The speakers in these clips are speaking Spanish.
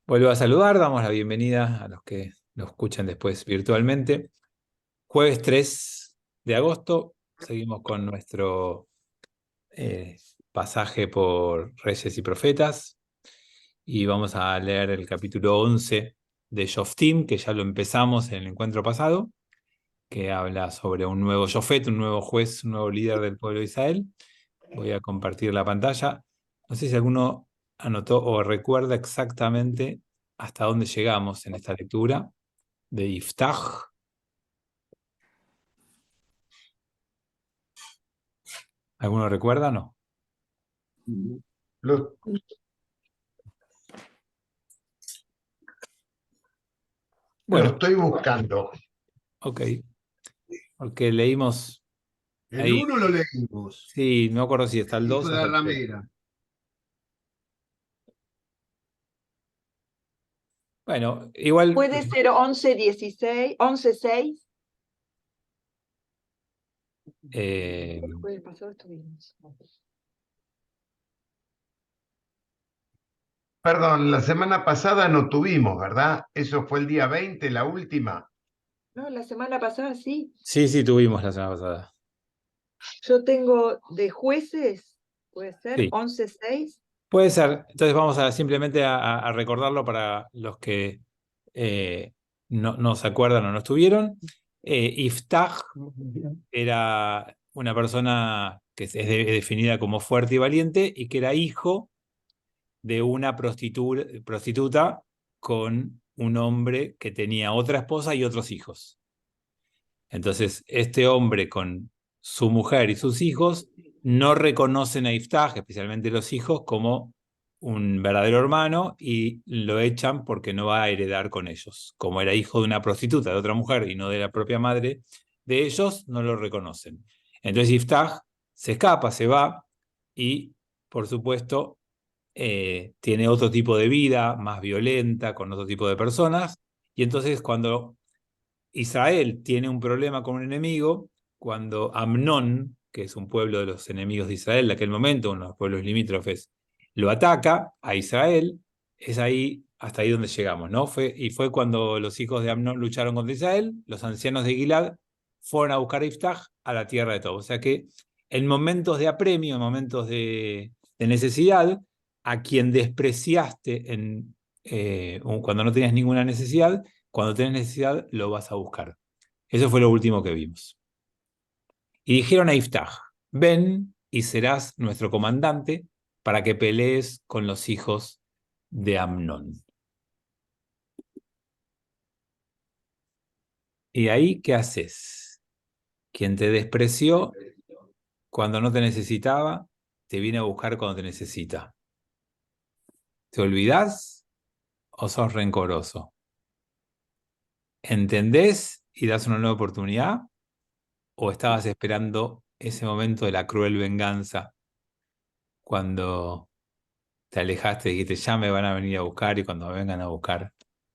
Vuelvo a saludar, damos la bienvenida a los que lo escuchan después virtualmente. Jueves 3 de agosto, seguimos con nuestro pasaje por Reyes y Profetas y vamos a leer el capítulo 11 de Shoftim, que ya lo empezamos en el encuentro pasado, que habla sobre un nuevo Shofet, un nuevo juez, un nuevo líder del pueblo de Israel. Voy a compartir la pantalla. No sé si alguno anotó o recuerda exactamente hasta dónde llegamos en esta lectura de Iftach. ¿Alguno recuerda? No. Lo, lo Bueno, estoy buscando. ok. Porque leímos El ahí. 1 lo leímos. Sí, no me acuerdo si está el Hijo 2 o de está la el 3. ramera. Bueno, igual. Puede ser 11, 16, 11, 6. El jueves pasado estuvimos. Perdón, la semana pasada no tuvimos, ¿verdad? Eso fue el día 20, la última. No, la semana pasada sí. Sí, tuvimos la semana pasada. Yo tengo de jueces, puede ser Sí, 11, 6. puede ser. Entonces vamos a simplemente a recordarlo para los que no se acuerdan o no estuvieron. Iftach era una persona que es definida como fuerte y valiente y que era hijo de una prostituta con un hombre que tenía otra esposa y otros hijos. Entonces, este hombre con su mujer y sus hijos no reconocen a Iftach, especialmente los hijos, como un verdadero hermano y lo echan porque no va a heredar con ellos. Como era hijo de una prostituta, de otra mujer y no de la propia madre de ellos, no lo reconocen. Entonces Iftach se escapa, se va y, por supuesto, tiene otro tipo de vida, más violenta, con otro tipo de personas. Y entonces cuando Israel tiene un problema con un enemigo, cuando Amnón, que es un pueblo de los enemigos de Israel de aquel momento, uno de los pueblos limítrofes, lo ataca a Israel, es ahí, hasta ahí donde llegamos, ¿no? Fue cuando los hijos de Amnón lucharon contra Israel, los ancianos de Gilad fueron a buscar a Iftach a la tierra de todos. O sea que en momentos de apremio, en momentos de necesidad, a quien despreciaste cuando no tenías ninguna necesidad, cuando tenés necesidad, lo vas a buscar. Eso fue lo último que vimos. Y dijeron a Iftach, ven y serás nuestro comandante para que pelees con los hijos de Amnón. ¿Y ahí qué haces? Quien te despreció cuando no te necesitaba, te viene a buscar cuando te necesita. ¿Te olvidás o sos rencoroso? ¿Entendés y das una nueva oportunidad? ¿O estabas esperando ese momento de la cruel venganza cuando te alejaste y dijiste, ya me van a venir a buscar y cuando me vengan a buscar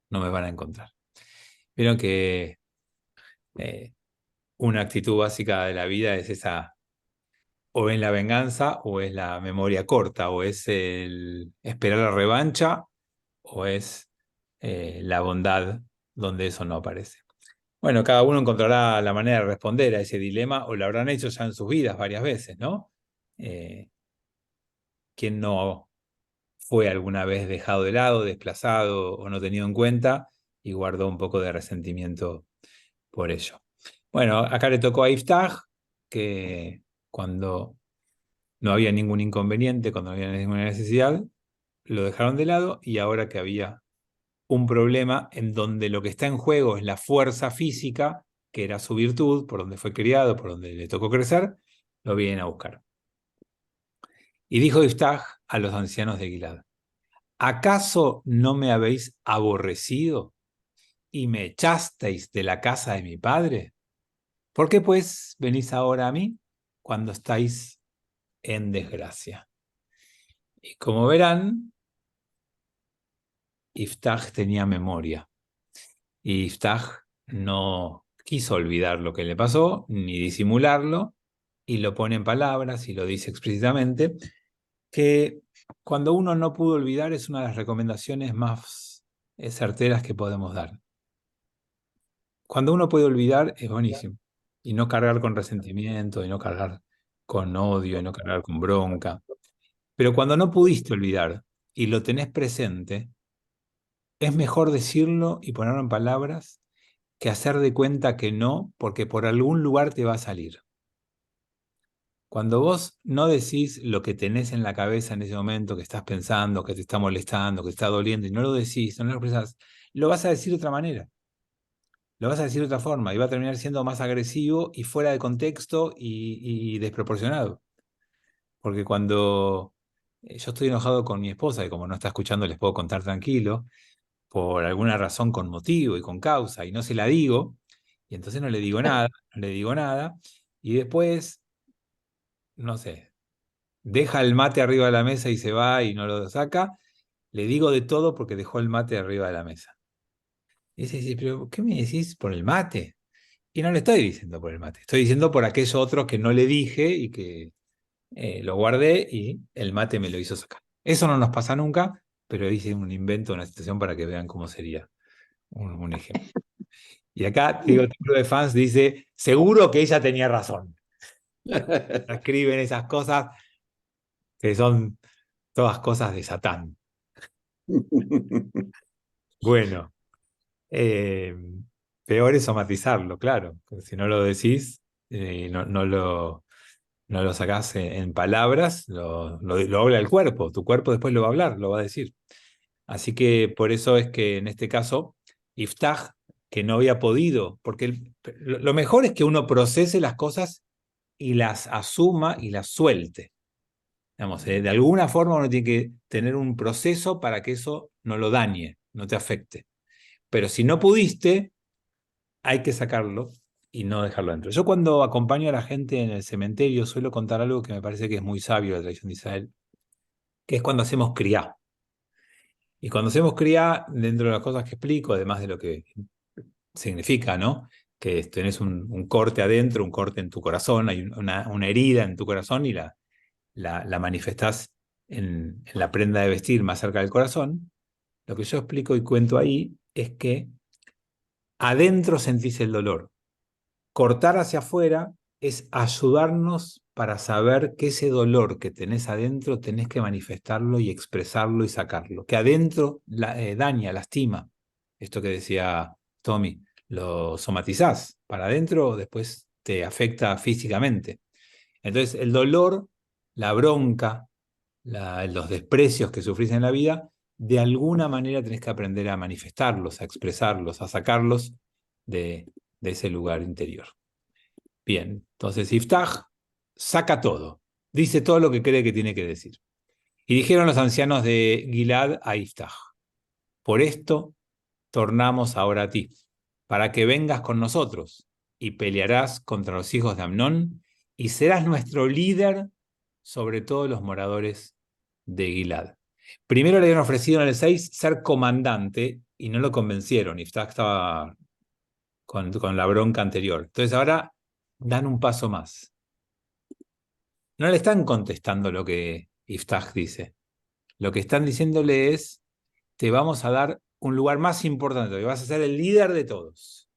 no me van a encontrar? Vieron que una actitud básica de la vida es esa, o es la venganza o es la memoria corta, o es el esperar la revancha o es la bondad donde eso no aparece. Bueno, cada uno encontrará la manera de responder a ese dilema o lo habrán hecho ya en sus vidas varias veces, ¿no? ¿Quién no fue alguna vez dejado de lado, desplazado o no tenido en cuenta y guardó un poco de resentimiento por ello? Bueno, acá le tocó a Iftach que cuando no había ningún inconveniente, cuando no había ninguna necesidad, lo dejaron de lado y ahora que había un problema en donde lo que está en juego es la fuerza física, que era su virtud, por donde fue criado, por donde le tocó crecer, lo vienen a buscar. Y dijo Iftach a los ancianos de Gilad, ¿acaso no me habéis aborrecido y me echasteis de la casa de mi padre? ¿Por qué pues venís ahora a mí cuando estáis en desgracia? Y como verán, Iftach tenía memoria. Y Iftach no quiso olvidar lo que le pasó, ni disimularlo, y lo pone en palabras y lo dice explícitamente, que cuando uno no pudo olvidar es una de las recomendaciones más certeras que podemos dar. Cuando uno puede olvidar, es buenísimo. Y no cargar con resentimiento, y no cargar con odio, y no cargar con bronca. Pero cuando no pudiste olvidar y lo tenés presente, es mejor decirlo y ponerlo en palabras que hacer de cuenta que no, porque por algún lugar te va a salir. Cuando vos no decís lo que tenés en la cabeza en ese momento, que estás pensando, que te está molestando, que te está doliendo, y no lo decís, no lo expresás, lo vas a decir de otra manera. Lo vas a decir de otra forma y va a terminar siendo más agresivo y fuera de contexto y desproporcionado. Porque cuando yo estoy enojado con mi esposa, y como no está escuchando les puedo contar tranquilo, por alguna razón con motivo y con causa, y no se la digo, y entonces no le digo nada, no le digo nada, y después, no sé, deja el mate arriba de la mesa y se va y no lo saca, le digo de todo porque dejó el mate arriba de la mesa. Y dice, pero ¿qué me decís por el mate? Y no le estoy diciendo por el mate, estoy diciendo por aquellos otros que no le dije y que lo guardé y el mate me lo hizo sacar. Eso no nos pasa nunca, pero hice un invento, una situación para que vean cómo sería un ejemplo. Y acá, digo, el club de fans dice, seguro que ella tenía razón. Escriben esas cosas que son todas cosas de Satán. Bueno, eh, peor es somatizarlo, claro. Porque si no lo decís, no lo sacás en palabras, lo habla el cuerpo. Tu cuerpo después lo va a hablar, lo va a decir. Así que por eso es que en este caso, Iftach, que no había podido, porque lo mejor es que uno procese las cosas y las asuma y las suelte. Digamos, de alguna forma uno tiene que tener un proceso para que eso no lo dañe, no te afecte. Pero si no pudiste, hay que sacarlo y no dejarlo dentro. Yo cuando acompaño a la gente en el cementerio suelo contar algo que me parece que es muy sabio de la tradición de Israel, que es cuando hacemos criá. Y cuando hacemos criá, dentro de las cosas que explico, además de lo que significa, ¿no? Que tenés un corte adentro, un corte en tu corazón, hay una herida en tu corazón y la manifestás en la prenda de vestir más cerca del corazón. Lo que yo explico y cuento ahí es que adentro sentís el dolor. Cortar hacia afuera es ayudarnos para saber que ese dolor que tenés adentro tenés que manifestarlo y expresarlo y sacarlo. Que adentro daña, lastima. Esto que decía Tommy, lo somatizás para adentro, después te afecta físicamente. Entonces, el dolor, la bronca, los desprecios que sufrís en la vida, de alguna manera tenés que aprender a manifestarlos, a expresarlos, a sacarlos de ese lugar interior. Bien, entonces Iftach saca todo, dice todo lo que cree que tiene que decir. Y dijeron los ancianos de Gilad a Iftach, por esto tornamos ahora a ti, para que vengas con nosotros y pelearás contra los hijos de Amnón y serás nuestro líder sobre todos los moradores de Gilad. Primero le habían ofrecido en el 6 ser comandante y no lo convencieron. Iftach estaba con la bronca anterior. Entonces ahora dan un paso más. No le están contestando lo que Iftach dice. Lo que están diciéndole es, te vamos a dar un lugar más importante, que vas a ser el líder de todos.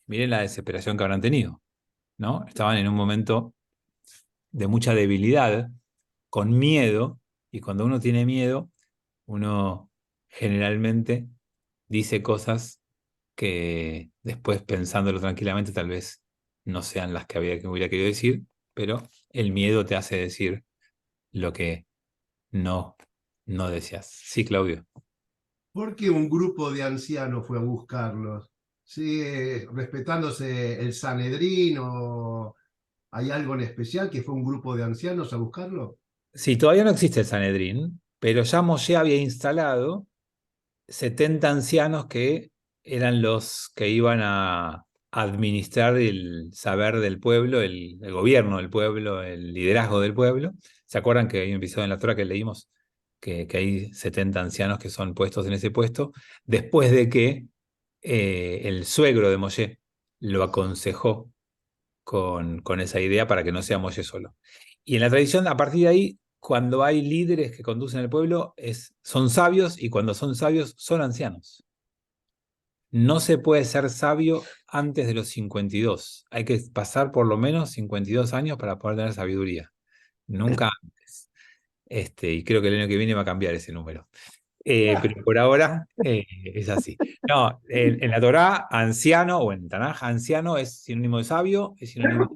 Miren la desesperación que habrán tenido, ¿no? Estaban en un momento de mucha debilidad, con miedo, y cuando uno tiene miedo, uno generalmente dice cosas que después pensándolo tranquilamente tal vez no sean las que hubiera querido decir, pero el miedo te hace decir lo que no deseas. Sí, Claudio. ¿Por qué un grupo de ancianos fue a buscarlos? ¿Sigue respetándose el Sanedrín o hay algo en especial que fue un grupo de ancianos a buscarlo? Sí, todavía no existe el Sanedrín, pero ya Moshe había instalado 70 ancianos que eran los que iban a administrar el saber del pueblo, el gobierno del pueblo, el liderazgo del pueblo. ¿Se acuerdan que hay un episodio en la Torá que leímos que hay 70 ancianos que son puestos en ese puesto? Después de que el suegro de Moshe lo aconsejó con esa idea para que no sea Moshe solo. Y en la tradición, a partir de ahí, cuando hay líderes que conducen el pueblo, son sabios, y cuando son sabios, son ancianos. No se puede ser sabio antes de los 52. Hay que pasar por lo menos 52 años para poder tener sabiduría. Nunca antes. Y creo que el año que viene va a cambiar ese número. Pero por ahora es así. No, en la Torá, anciano, o en Tanaj, anciano es sinónimo de sabio, es sinónimo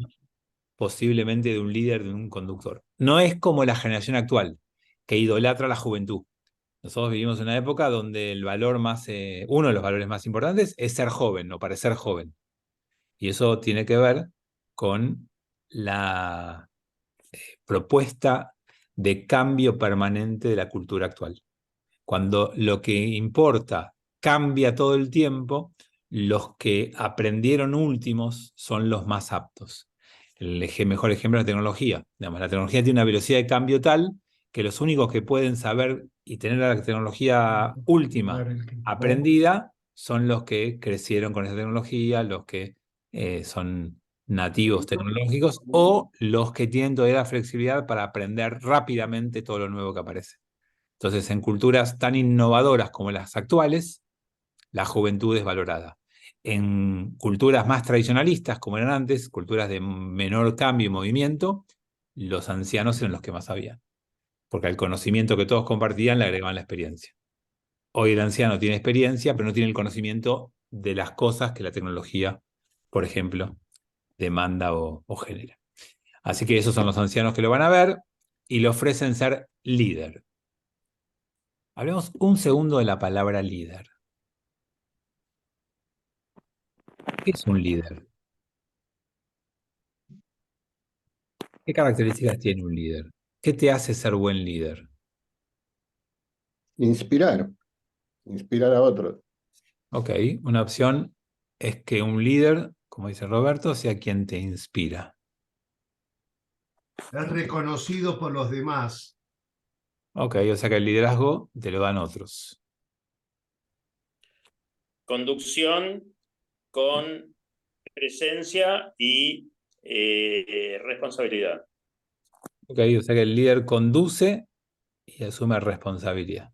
posiblemente de un líder, de un conductor. No es como la generación actual, que idolatra la juventud. Nosotros vivimos en una época donde el valor más, uno de los valores más importantes es ser joven, o parecer joven. Y eso tiene que ver con la propuesta de cambio permanente de la cultura actual. Cuando lo que importa cambia todo el tiempo, los que aprendieron últimos son los más aptos. El mejor ejemplo es la tecnología. Digamos, la tecnología tiene una velocidad de cambio tal que los únicos que pueden saber y tener la tecnología última aprendida son los que crecieron con esa tecnología, los que son nativos tecnológicos, o los que tienen todavía la flexibilidad para aprender rápidamente todo lo nuevo que aparece. Entonces, en culturas tan innovadoras como las actuales, la juventud es valorada. En culturas más tradicionalistas, como eran antes, culturas de menor cambio y movimiento, los ancianos eran los que más sabían, porque al conocimiento que todos compartían le agregaban la experiencia. Hoy el anciano tiene experiencia, pero no tiene el conocimiento de las cosas que la tecnología, por ejemplo, demanda o genera. Así que esos son los ancianos que lo van a ver y le ofrecen ser líder. Hablemos un segundo de la palabra líder. ¿Qué es un líder? ¿Qué características tiene un líder? ¿Qué te hace ser buen líder? Inspirar a otros. Ok, una opción es que un líder, como dice Roberto, sea quien te inspira. Es reconocido por los demás. Ok, o sea que el liderazgo te lo dan otros. Conducción con presencia y responsabilidad. Ok, o sea que el líder conduce y asume responsabilidad.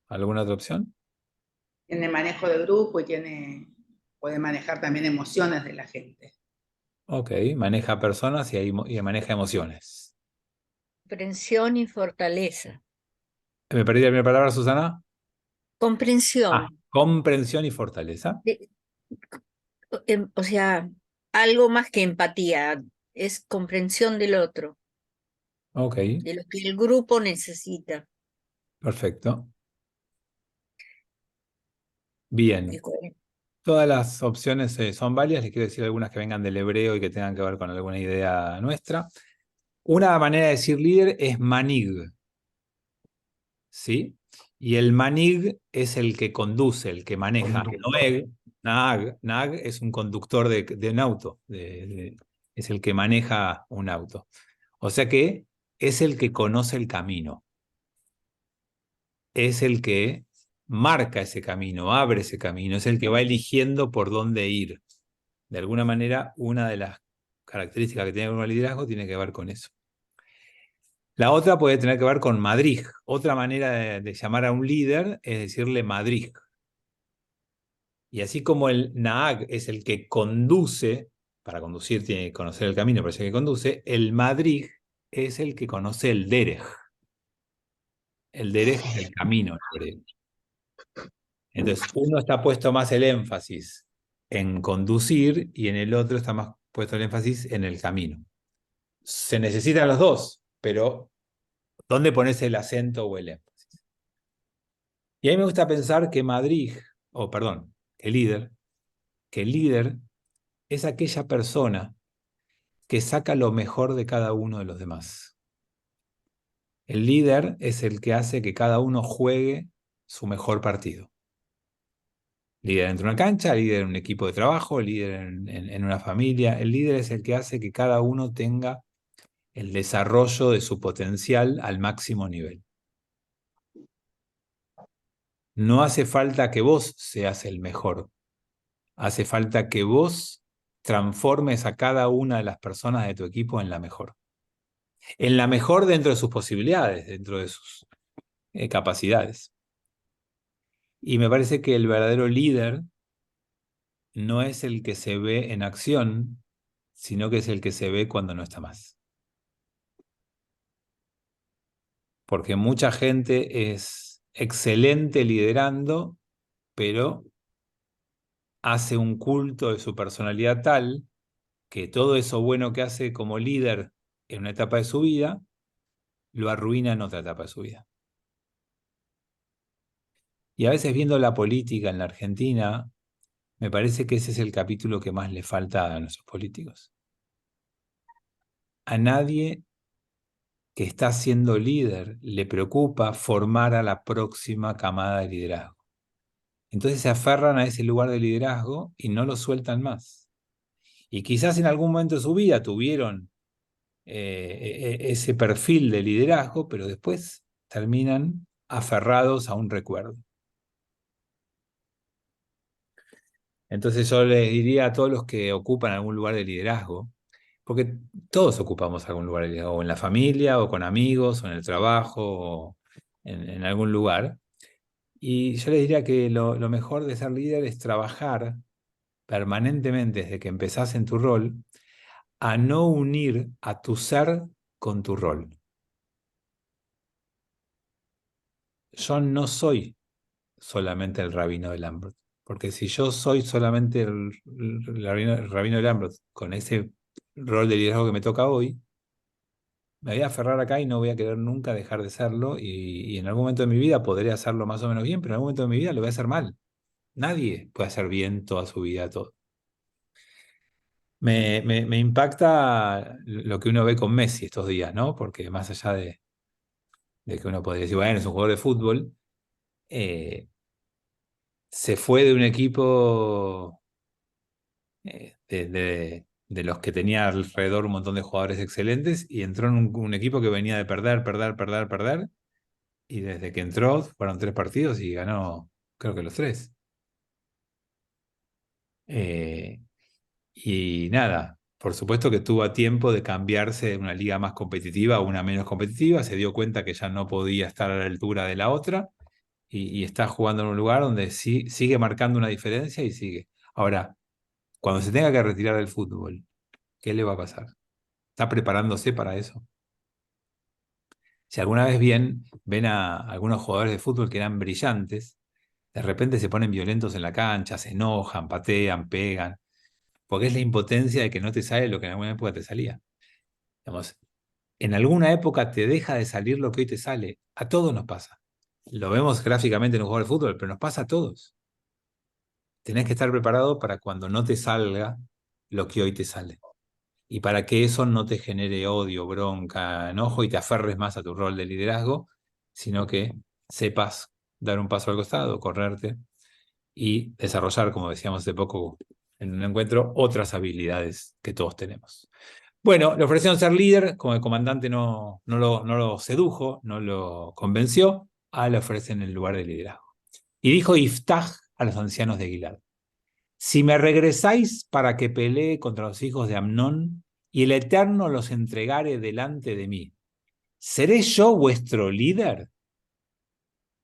¿Alguna otra opción? Tiene manejo de grupo y puede manejar también emociones de la gente. Ok, maneja personas y maneja emociones. Comprensión y fortaleza. ¿Me perdí la primera palabra, Susana? Comprensión. Comprensión y fortaleza. O sea, algo más que empatía, es comprensión del otro, Ok, de lo que el grupo necesita. perfecto. Bien. Todas las opciones son válidas. Les quiero decir algunas que vengan del hebreo y que tengan que ver con alguna idea nuestra. Una manera de decir líder es manig, ¿sí? Y el manig es el que conduce, el que maneja. Nag es un conductor de un auto, es el que maneja un auto. O sea que es el que conoce el camino. Es el que marca ese camino, abre ese camino, es el que va eligiendo por dónde ir. De alguna manera, una de las características que tiene un liderazgo tiene que ver con eso. La otra puede tener que ver con madrij. Otra manera de llamar a un líder es decirle madrij. Y así como el naag es el que conduce, para conducir tiene que conocer el camino, por eso que conduce, el madrij es el que conoce el derech. El derech es el camino hebreo. Entonces, uno está puesto más el énfasis en conducir y en el otro está más puesto el énfasis en el camino. Se necesitan los dos, pero ¿dónde pones el acento o el énfasis? Y a mí me gusta pensar que que el líder es aquella persona que saca lo mejor de cada uno de los demás. El líder es el que hace que cada uno juegue su mejor partido. Líder dentro de una cancha, líder en un equipo de trabajo, líder en una familia. El líder es el que hace que cada uno tenga el desarrollo de su potencial al máximo nivel. No hace falta que vos seas el mejor. Hace falta que vos transformes a cada una de las personas de tu equipo en la mejor. en la mejor dentro de sus posibilidades, dentro de sus capacidades. Y me parece que el verdadero líder no es el que se ve en acción, sino que es el que se ve cuando no está más. Porque mucha gente es excelente liderando, pero hace un culto de su personalidad tal que todo eso bueno que hace como líder en una etapa de su vida, lo arruina en otra etapa de su vida. Y a veces viendo la política en la Argentina, me parece que ese es el capítulo que más le falta a nuestros políticos. A nadie que está siendo líder le preocupa formar a la próxima camada de liderazgo. Entonces se aferran a ese lugar de liderazgo y no lo sueltan más. Y quizás en algún momento de su vida tuvieron ese perfil de liderazgo, pero después terminan aferrados a un recuerdo. Entonces yo les diría a todos los que ocupan algún lugar de liderazgo, porque todos ocupamos algún lugar de liderazgo, o en la familia, o con amigos, o en el trabajo, o en algún lugar. Y yo les diría que lo mejor de ser líder es trabajar permanentemente desde que empezás en tu rol a no unir a tu ser con tu rol. Yo no soy solamente el rabino de Lambert, porque si yo soy solamente el rabino de Lambert con ese rol de liderazgo que me toca hoy, me voy a aferrar acá y no voy a querer nunca dejar de serlo y en algún momento de mi vida podré hacerlo más o menos bien, pero en algún momento de mi vida lo voy a hacer mal. Nadie puede hacer bien toda su vida todo. Me impacta lo que uno ve con Messi estos días, ¿no? Porque más allá de que uno podría decir, bueno, es un jugador de fútbol, se fue de un equipo de los que tenía alrededor un montón de jugadores excelentes y entró en un equipo que venía de perder, y desde que entró fueron 3 partidos y ganó, creo que los 3. Y nada, por supuesto que tuvo a tiempo de cambiarse de una liga más competitiva a una menos competitiva, se dio cuenta que ya no podía estar a la altura de la otra y está jugando en un lugar donde sí, sigue marcando una diferencia y sigue. Ahora, cuando se tenga que retirar del fútbol, ¿qué le va a pasar? ¿Está preparándose para eso? Si alguna vez ven a algunos jugadores de fútbol que eran brillantes, de repente se ponen violentos en la cancha, se enojan, patean, pegan, porque es la impotencia de que no te sale lo que en alguna época te salía. Digamos, en alguna época te deja de salir lo que hoy te sale. A todos nos pasa. Lo vemos gráficamente en un jugador de fútbol, pero nos pasa a todos. Tenés que estar preparado para cuando no te salga lo que hoy te sale. Y para que eso no te genere odio, bronca, enojo y te aferres más a tu rol de liderazgo, sino que sepas dar un paso al costado, correrte y desarrollar, como decíamos hace poco en un encuentro, otras habilidades que todos tenemos. Bueno, le ofrecieron ser líder, como el comandante no lo sedujo, no lo convenció, le ofrecen el lugar de liderazgo. Y dijo Iftaj a los ancianos de Gilad: si me regresáis para que pelee contra los hijos de Amnón, y el Eterno los entregare delante de mí, ¿seré yo vuestro líder?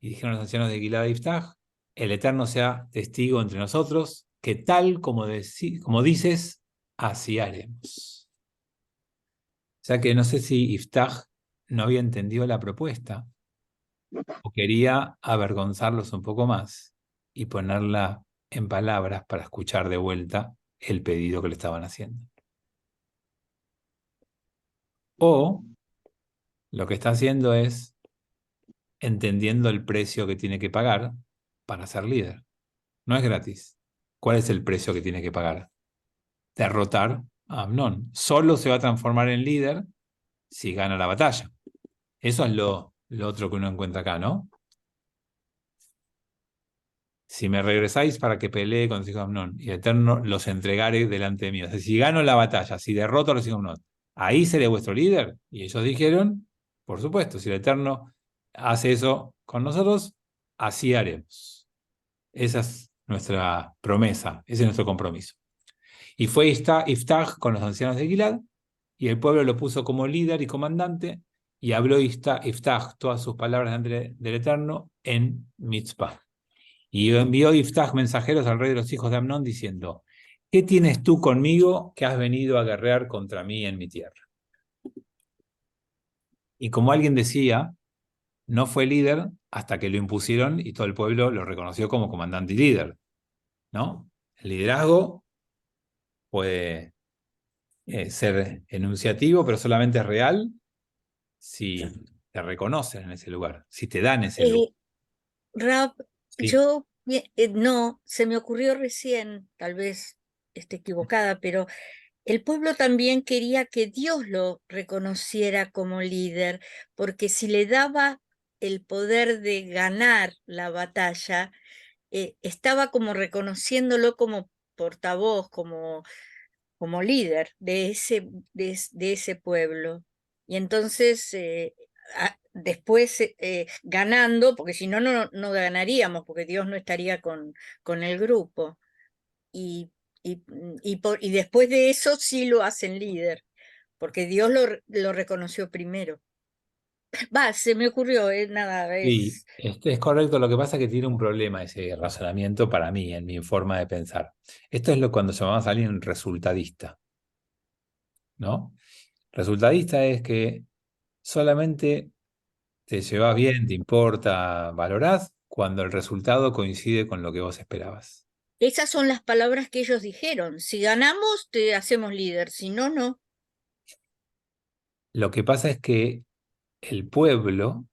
Y dijeron los ancianos de Gilad a Iftaj: el Eterno sea testigo entre nosotros, que tal como dices, así haremos. O sea que no sé si Iftaj no había entendido la propuesta o quería avergonzarlos un poco más y ponerla en palabras para escuchar de vuelta el pedido que le estaban haciendo. O lo que está haciendo es entendiendo el precio que tiene que pagar para ser líder. No es gratis. ¿Cuál es el precio que tiene que pagar? Derrotar a Amnón. Solo se va a transformar en líder si gana la batalla. Eso es lo otro que uno encuentra acá, ¿no? Si me regresáis para que pelee con los hijos de Amnón, y el Eterno los entregare delante de mí. O sea, si gano la batalla, si derroto a los hijos de Amnón, ¿ahí seré vuestro líder? Y ellos dijeron, por supuesto, si el Eterno hace eso con nosotros, así haremos. Esa es nuestra promesa, ese es nuestro compromiso. Y fue Iftaj con los ancianos de Gilad y el pueblo lo puso como líder y comandante, y habló Iftach todas sus palabras delante del Eterno en Mitzpah. Y envió Iftach mensajeros al rey de los hijos de Amnón diciendo: ¿qué tienes tú conmigo que has venido a guerrear contra mí en mi tierra? Y como alguien decía, no fue líder hasta que lo impusieron y todo el pueblo lo reconoció como comandante y líder, ¿no? El liderazgo puede ser enunciativo, pero solamente es real si te reconocen en ese lugar, si te dan ese lugar. Rab, Sí. yo no, se me ocurrió recién, tal vez esté equivocada, pero el pueblo también quería que Dios lo reconociera como líder, porque si le daba el poder de ganar la batalla, estaba como reconociéndolo como portavoz, como líder de ese pueblo. Y entonces, después ganando, porque si no, no ganaríamos, porque Dios no estaría con el grupo. Y, y después de eso sí lo hacen líder, porque Dios lo reconoció primero. Va, se me ocurrió, nada, Sí, es correcto. Lo que pasa es que tiene un problema ese razonamiento para mí, en mi forma de pensar. Esto es cuando llamamos a alguien resultadista, ¿no? Resultadista es que solamente te llevas bien, te importa, valorás cuando el resultado coincide con lo que vos esperabas. esas son las palabras que ellos dijeron. Si ganamos, te hacemos líder, si no, no. Lo que pasa es que el pueblo,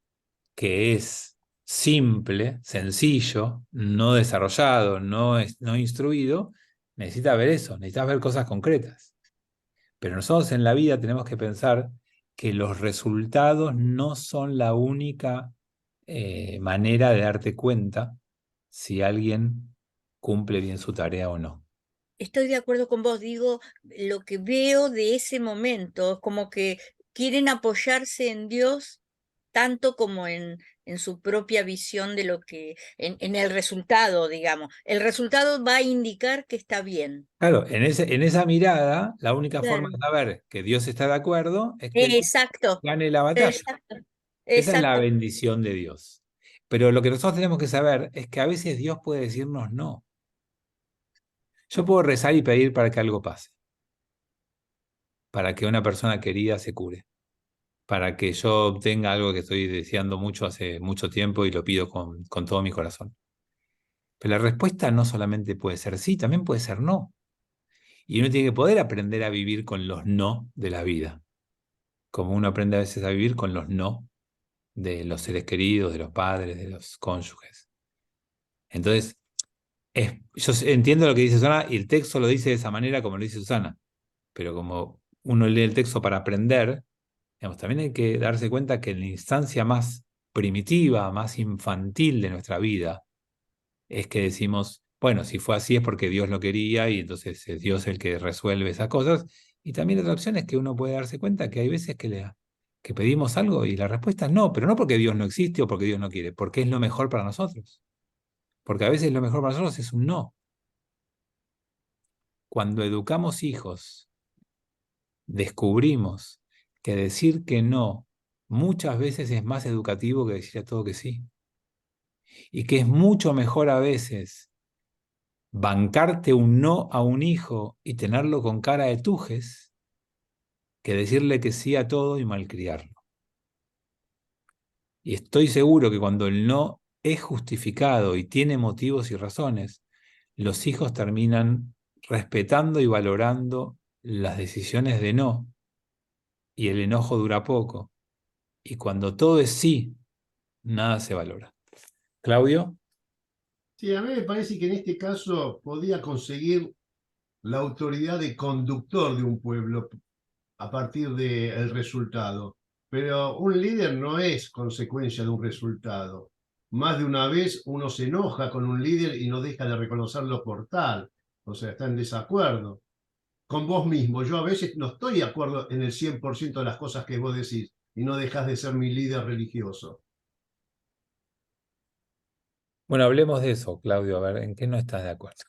que es simple, sencillo, no desarrollado, no instruido, necesita ver eso, necesita ver cosas concretas. Pero nosotros en la vida tenemos que pensar que los resultados no son la única manera de darte cuenta si alguien cumple bien su tarea o no. Estoy de acuerdo con vos, digo, lo que veo de ese momento es como que quieren apoyarse en Dios tanto como en su propia visión de lo que, en el resultado, digamos. El resultado va a indicar que está bien. Claro, en esa mirada, la única forma Claro. de saber que Dios está de acuerdo es que Él Exacto, gane la batalla. exacto, Esa es la exacto. bendición de Dios. Pero lo que nosotros tenemos que saber es que a veces Dios puede decirnos no. Yo puedo rezar y pedir para que algo pase, para que una persona querida se cure, para que yo obtenga algo que estoy deseando mucho hace mucho tiempo y lo pido con todo mi corazón. Pero la respuesta no solamente puede ser sí, también puede ser no. Y uno tiene que poder aprender a vivir con los no de la vida, como uno aprende a veces a vivir con los no de los seres queridos, de los padres, de los cónyuges. Entonces, yo entiendo lo que dice Susana y el texto lo dice de esa manera como lo dice Susana, pero como uno lee el texto para aprender, digamos, también hay que darse cuenta que en la instancia más primitiva, más infantil de nuestra vida, es que decimos, bueno, si fue así es porque Dios lo quería y entonces es Dios el que resuelve esas cosas. Y también otra opción es que uno puede darse cuenta que hay veces que pedimos algo y la respuesta es no, pero no porque Dios no existe o porque Dios no quiere, porque es lo mejor para nosotros. Porque a veces lo mejor para nosotros es un no. Cuando educamos hijos, descubrimos que decir que no muchas veces es más educativo que decir a todo que sí. Y que es mucho mejor a veces bancarte un no a un hijo y tenerlo con cara de tujes que decirle que sí a todo y malcriarlo. Y estoy seguro que cuando el no es justificado y tiene motivos y razones, los hijos terminan respetando y valorando las decisiones de no, y el enojo dura poco. Y cuando todo es sí, nada se valora. Claudio. Sí, a mí me parece que en este caso podía conseguir la autoridad de conductor de un pueblo a partir del resultado. Pero un líder no es consecuencia de un resultado. Más de una vez uno se enoja con un líder y no deja de reconocerlo por tal. O sea, está en desacuerdo con vos mismo. Yo a veces no estoy de acuerdo en el 100% de las cosas que vos decís y no dejas de ser mi líder religioso. Bueno, hablemos de eso, Claudio. A ver, ¿en qué no estás de acuerdo?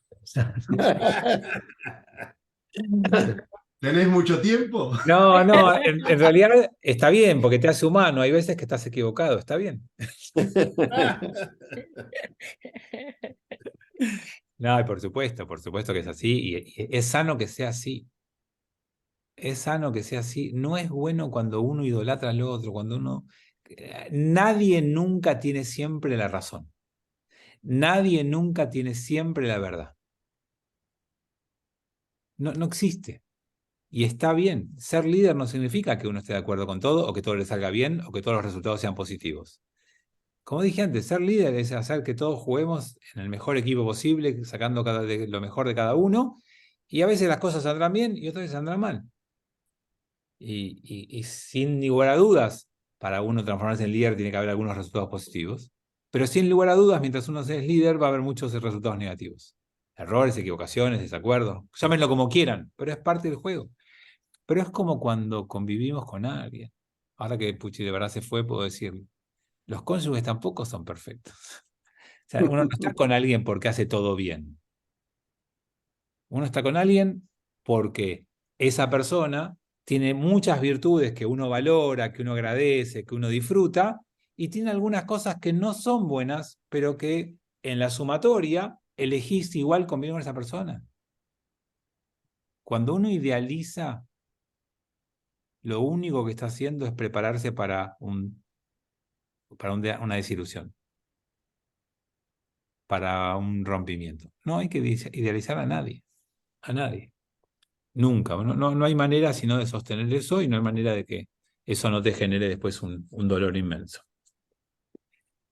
¿Tenés mucho tiempo? No, no, en realidad está bien, porque te hace humano. Hay veces que estás equivocado, está bien. No, y por supuesto que es así, y es sano que sea así. Es sano que sea así. No es bueno cuando uno idolatra al otro, cuando uno... Nadie nunca tiene siempre la razón. Nadie nunca tiene siempre la verdad. No, no existe. Y está bien. Ser líder no significa que uno esté de acuerdo con todo, o que todo le salga bien, o que todos los resultados sean positivos. Como dije antes, ser líder es hacer que todos juguemos en el mejor equipo posible, sacando lo mejor de cada uno, y a veces las cosas saldrán bien y otras veces saldrán mal. Y sin lugar a dudas, para uno transformarse en líder tiene que haber algunos resultados positivos, pero sin lugar a dudas, mientras uno es líder va a haber muchos resultados negativos. Errores, equivocaciones, desacuerdos, llámenlo como quieran, pero es parte del juego. Pero es como cuando convivimos con alguien. Ahora que Puchi de verdad se fue, puedo decirlo. Los cónyuges tampoco son perfectos. O sea, uno no está con alguien porque hace todo bien. Uno está con alguien porque esa persona tiene muchas virtudes que uno valora, que uno agradece, que uno disfruta, y tiene algunas cosas que no son buenas, pero que en la sumatoria elegís igual convivir con esa persona. Cuando uno idealiza, lo único que está haciendo es prepararse para una desilusión, para un rompimiento. No hay que idealizar a nadie, nunca. No hay manera sino de sostener eso, y no hay manera de que eso no te genere después un dolor inmenso.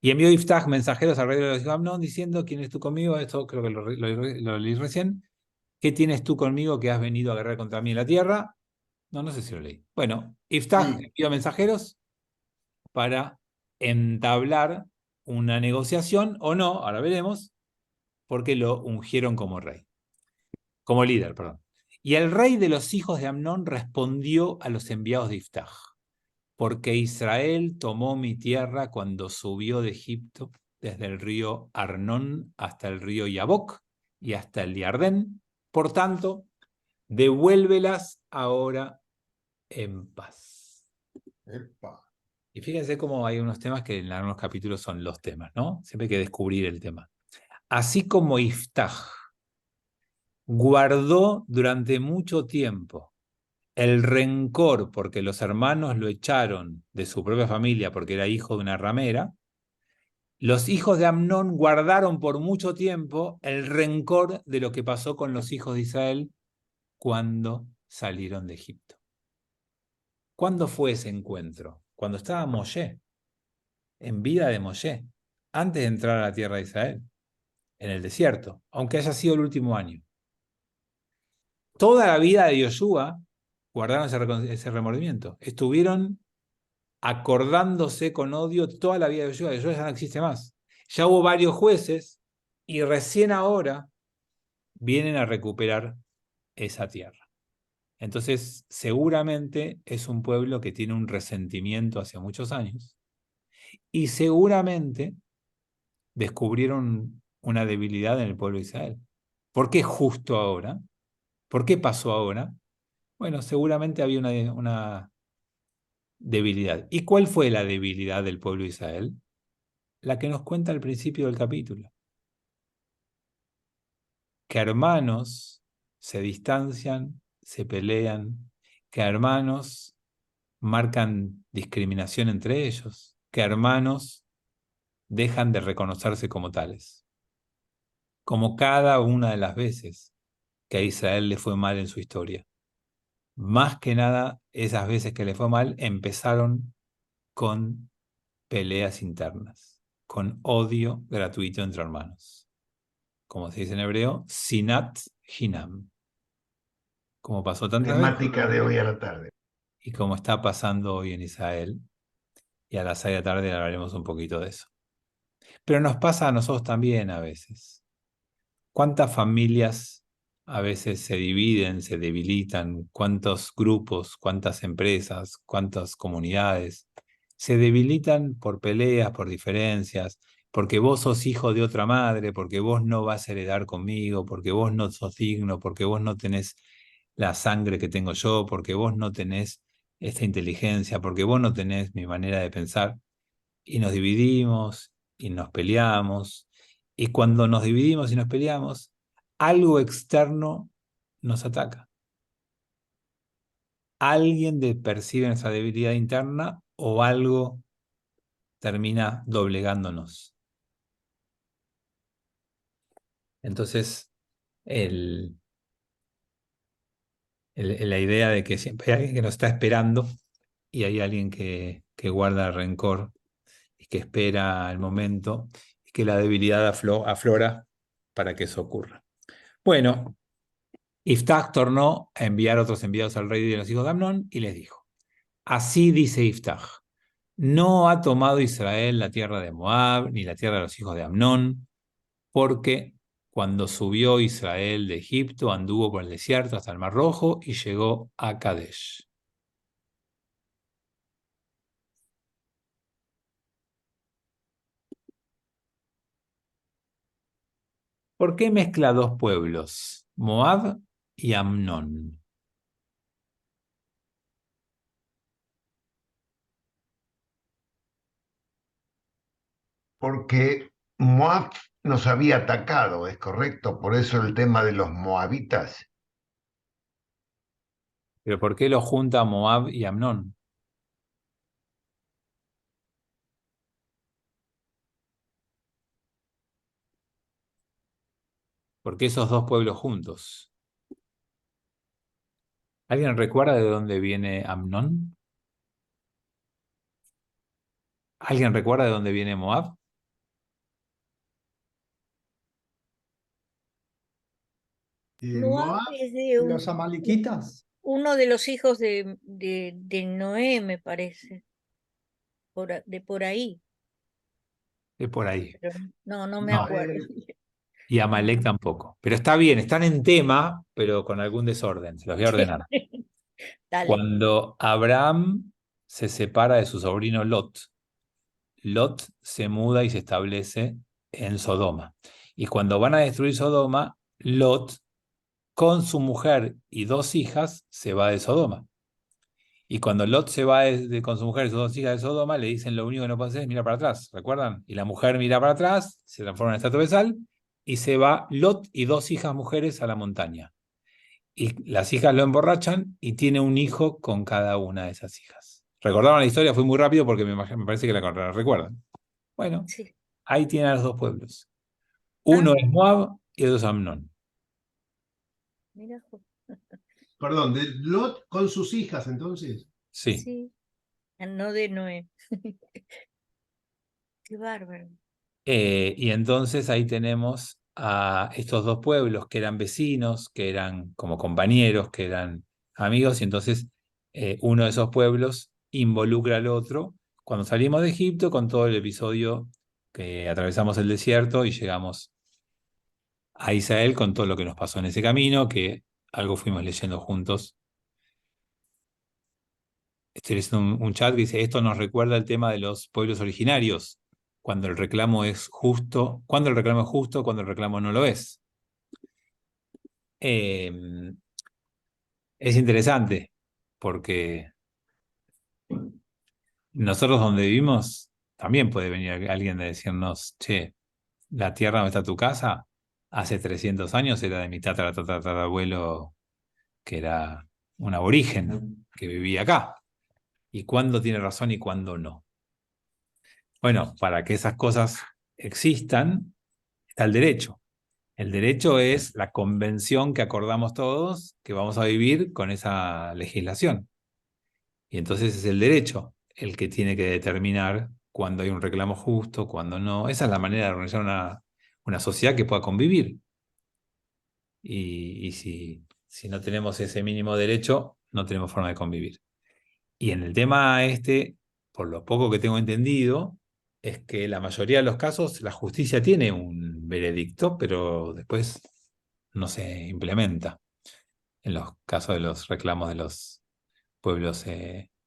Y envió Iftach mensajeros al rey de los hijos de Amnón diciendo: ¿quién es tú conmigo? Esto creo que lo leí recién. ¿Qué tienes tú conmigo que has venido a guerrear contra mí en la tierra? No sé si lo leí. Bueno, Iftach envió mensajeros para entablar una negociación, o no, ahora veremos, porque lo ungieron como rey, como líder, perdón. Y el rey de los hijos de Amnón respondió a los enviados de Iftach: porque Israel tomó mi tierra cuando subió de Egipto, desde el río Arnón hasta el río Yabok y hasta el Jardén. Por tanto, devuélvelas ahora en paz. Epa. Y fíjense cómo hay unos temas que en algunos capítulos son los temas, ¿no? Siempre hay que descubrir el tema. Así como Iftach guardó durante mucho tiempo el rencor porque los hermanos lo echaron de su propia familia porque era hijo de una ramera, los hijos de Amnón guardaron por mucho tiempo el rencor de lo que pasó con los hijos de Israel cuando salieron de Egipto. ¿Cuándo fue ese encuentro? Cuando estaba Moshe, en vida de Moshe, antes de entrar a la tierra de Israel, en el desierto, aunque haya sido el último año. Toda la vida de Yoshua guardaron ese remordimiento. Estuvieron acordándose con odio toda la vida de Yoshua. Yoshua ya no existe más. Ya hubo varios jueces y recién ahora vienen a recuperar esa tierra. Entonces, seguramente es un pueblo que tiene un resentimiento hace muchos años, y seguramente descubrieron una debilidad en el pueblo de Israel. ¿Por qué justo ahora? ¿Por qué pasó ahora? Bueno, seguramente había una debilidad. ¿Y cuál fue la debilidad del pueblo de Israel? La que nos cuenta al principio del capítulo. Que hermanos se distancian, se pelean, que hermanos marcan discriminación entre ellos, que hermanos dejan de reconocerse como tales. Como cada una de las veces que a Israel le fue mal en su historia. Más que nada, esas veces que le fue mal empezaron con peleas internas, con odio gratuito entre hermanos. Como se dice en hebreo, sinat hinam. Como pasó tantas veces Temática de hoy a la tarde. y como está pasando hoy en Israel. Y a las 6 de la tarde hablaremos un poquito de eso. Pero nos pasa a nosotros también a veces. ¿Cuántas familias a veces se dividen, se debilitan? ¿Cuántos grupos, cuántas empresas, cuántas comunidades se debilitan por peleas, por diferencias? Porque vos sos hijo de otra madre, porque vos no vas a heredar conmigo, porque vos no sos digno, porque vos no tenés la sangre que tengo yo, porque vos no tenés esta inteligencia, porque vos no tenés mi manera de pensar. Y nos dividimos y nos peleamos. Y cuando nos dividimos y nos peleamos, algo externo nos ataca. Alguien percibe nuestra debilidad interna o algo termina doblegándonos. Entonces, la idea de que siempre hay alguien que nos está esperando y hay alguien que guarda rencor y que espera el momento y que la debilidad aflora para que eso ocurra. Bueno, Iftach tornó a enviar otros enviados al rey de los hijos de Amnón y les dijo: así dice Iftach, no ha tomado Israel la tierra de Moab ni la tierra de los hijos de Amnón, porque cuando subió Israel de Egipto anduvo por el desierto hasta el Mar Rojo y llegó a Kadesh. ¿Por qué mezcla dos pueblos, Moab y Amnón? Porque Moab nos había atacado, ¿es correcto? Por eso el tema de los moabitas. ¿Pero por qué lo junta Moab y Amnón? ¿Por qué esos dos pueblos juntos? ¿Alguien recuerda de dónde viene Amnón? ¿Alguien recuerda de dónde viene Moab? Moab Moab, es de Los amalequitas. uno de los hijos de Noé, me parece, de por ahí, Es por ahí. pero no me No. acuerdo. Y Amalek tampoco. Pero está bien, están en tema, pero con algún desorden. Se los voy a ordenar. Dale. Cuando Abraham se separa de su sobrino Lot, Lot se muda y se establece en Sodoma. Y cuando van a destruir Sodoma, Lot, con su mujer y 2 hijas, se va de Sodoma. Y cuando Lot se va con su mujer y sus 2 hijas de Sodoma, le dicen: lo único que no puede hacer es mirar para atrás, ¿recuerdan? Y la mujer mira para atrás, se transforma en estatua de sal, y se va Lot y 2 hijas mujeres a la montaña. Y las hijas lo emborrachan y tiene un hijo con cada una de esas hijas. ¿Recordaron la historia? Fue muy rápido porque me parece que la recuerdan. Bueno, Sí. ahí tienen a los 2 pueblos. Uno es Moab y otro es Amnón. Mira, perdón, de Lot con sus hijas, entonces. Sí. sí, no de Noé. Qué bárbaro. Y entonces ahí tenemos a estos 2 pueblos que eran vecinos, que eran como compañeros, que eran amigos, y entonces uno de esos pueblos involucra al otro. Cuando salimos de Egipto, con todo el episodio que atravesamos el desierto y llegamos a Israel, con todo lo que nos pasó en ese camino, que algo fuimos leyendo juntos. Estoy leyendo un chat que dice: esto nos recuerda el tema de los pueblos originarios, cuando el reclamo es justo, cuando el reclamo es justo, cuando el reclamo no lo es. Es interesante, porque nosotros donde vivimos, también puede venir alguien de decirnos: che, la tierra donde está tu casa, hace 300 años era de mi tatarabuelo, que era un aborigen, que vivía acá. ¿Y cuándo tiene razón y cuándo no? Bueno, para que esas cosas existan, está el derecho. El derecho es la convención que acordamos todos que vamos a vivir con esa legislación. Y entonces es el derecho el que tiene que determinar cuándo hay un reclamo justo, cuándo no. Esa es la manera de organizar una sociedad que pueda convivir. Y si no tenemos ese mínimo derecho, no tenemos forma de convivir. Y en el tema este, por lo poco que tengo entendido, es que la mayoría de los casos la justicia tiene un veredicto, pero después no se implementa en los casos de los reclamos de los pueblos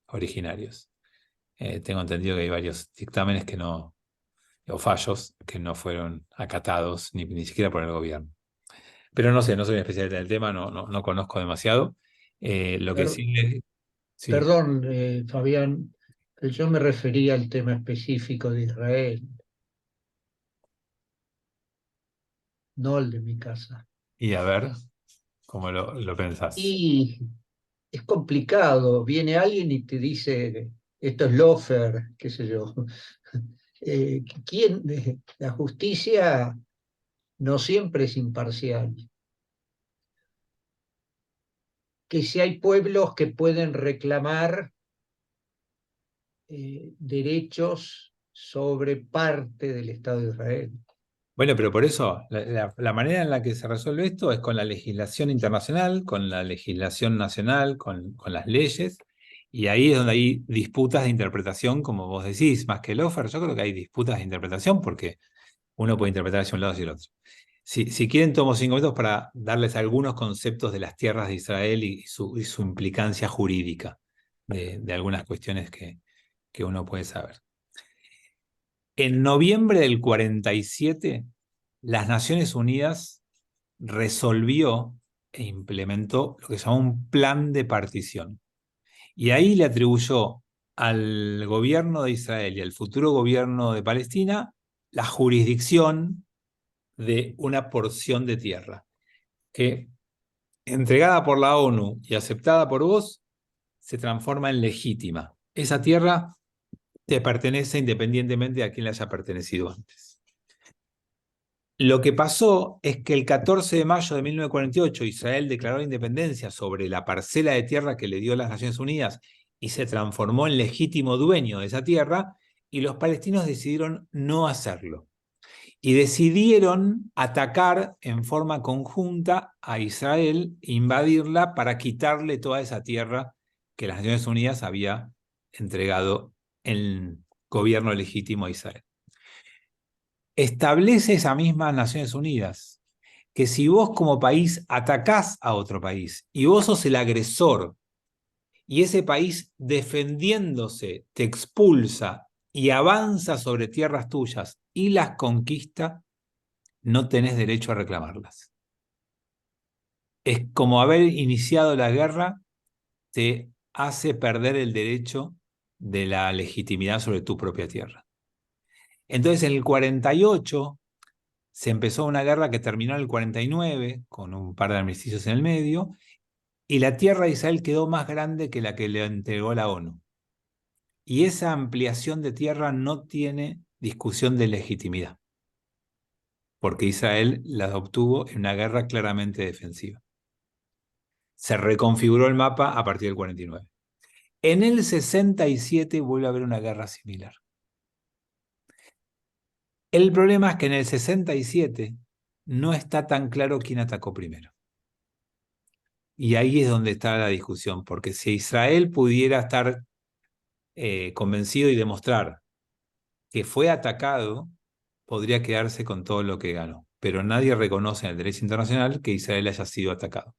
originarios. Tengo entendido que hay varios dictámenes que no, o fallos que no fueron acatados ni siquiera por el gobierno. Pero no sé, no soy un especialista en el tema, no conozco demasiado. Lo que sí, sí. Perdón, Fabián, yo me refería al tema específico de Israel, no el de mi casa. Y a ver, ¿cómo lo pensás? Y es complicado, viene alguien y te dice, esto es lawfare, qué sé yo. ¿Quién? La justicia no siempre es imparcial. Que si hay pueblos que pueden reclamar derechos sobre parte del Estado de Israel. Bueno, pero por eso, la manera en la que se resuelve esto es con la legislación internacional, con la legislación nacional, con las leyes, y ahí es donde hay disputas de interpretación, como vos decís, más que el lawfare. Yo creo que hay disputas de interpretación porque uno puede interpretar hacia un lado y hacia el otro. Si quieren, tomo 5 minutos para darles algunos conceptos de las tierras de Israel y su implicancia jurídica de algunas cuestiones que uno puede saber. En noviembre del 47, las Naciones Unidas resolvió e implementó lo que se llama un plan de partición. Y ahí le atribuyó al gobierno de Israel y al futuro gobierno de Palestina la jurisdicción de una porción de tierra que, entregada por la ONU y aceptada por vos, se transforma en legítima. Esa tierra te pertenece independientemente a quién le haya pertenecido antes. Lo que pasó es que el 14 de mayo de 1948 Israel declaró independencia sobre la parcela de tierra que le dio las Naciones Unidas y se transformó en legítimo dueño de esa tierra, y los palestinos decidieron no hacerlo. Y decidieron atacar en forma conjunta a Israel, invadirla para quitarle toda esa tierra que las Naciones Unidas había entregado en gobierno legítimo a Israel. Establece esa misma Naciones Unidas que si vos como país atacás a otro país y vos sos el agresor y ese país defendiéndose te expulsa y avanza sobre tierras tuyas y las conquista, no tenés derecho a reclamarlas. Es como haber iniciado la guerra te hace perder el derecho de la legitimidad sobre tu propia tierra. Entonces, en el 48 se empezó una guerra que terminó en el 49, con un par de armisticios en el medio, y la tierra de Israel quedó más grande que la que le entregó la ONU. Y esa ampliación de tierra no tiene discusión de legitimidad, porque Israel la obtuvo en una guerra claramente defensiva. Se reconfiguró el mapa a partir del 49. En el 67 vuelve a haber una guerra similar. El problema es que en el 67 no está tan claro quién atacó primero. Y ahí es donde está la discusión, porque si Israel pudiera estar convencido y demostrar que fue atacado, podría quedarse con todo lo que ganó. Pero nadie reconoce en el derecho internacional que Israel haya sido atacado.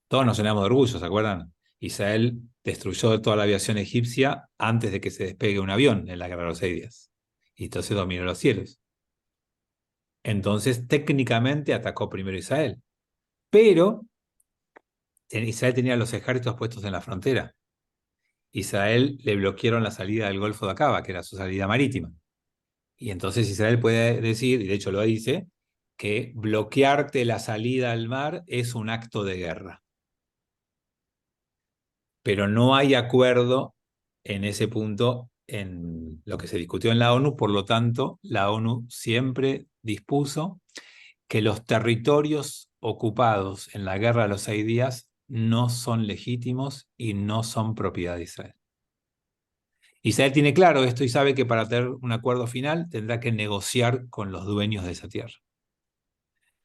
Todos nos llenamos de orgullo, ¿se acuerdan? Israel destruyó toda la aviación egipcia antes de que se despegue un avión en la Guerra de los 6 días. Y entonces dominó los cielos. Entonces, técnicamente atacó primero Israel. Pero Israel tenía los ejércitos puestos en la frontera. Israel le bloquearon la salida del Golfo de Aqaba, que era su salida marítima. Y entonces Israel puede decir, y de hecho lo dice, que bloquearte la salida al mar es un acto de guerra. Pero no hay acuerdo en ese punto en lo que se discutió en la ONU, por lo tanto, la ONU siempre dispuso que los territorios ocupados en la Guerra de los 6 días no son legítimos y no son propiedad de Israel. Israel tiene claro esto y sabe que para tener un acuerdo final tendrá que negociar con los dueños de esa tierra.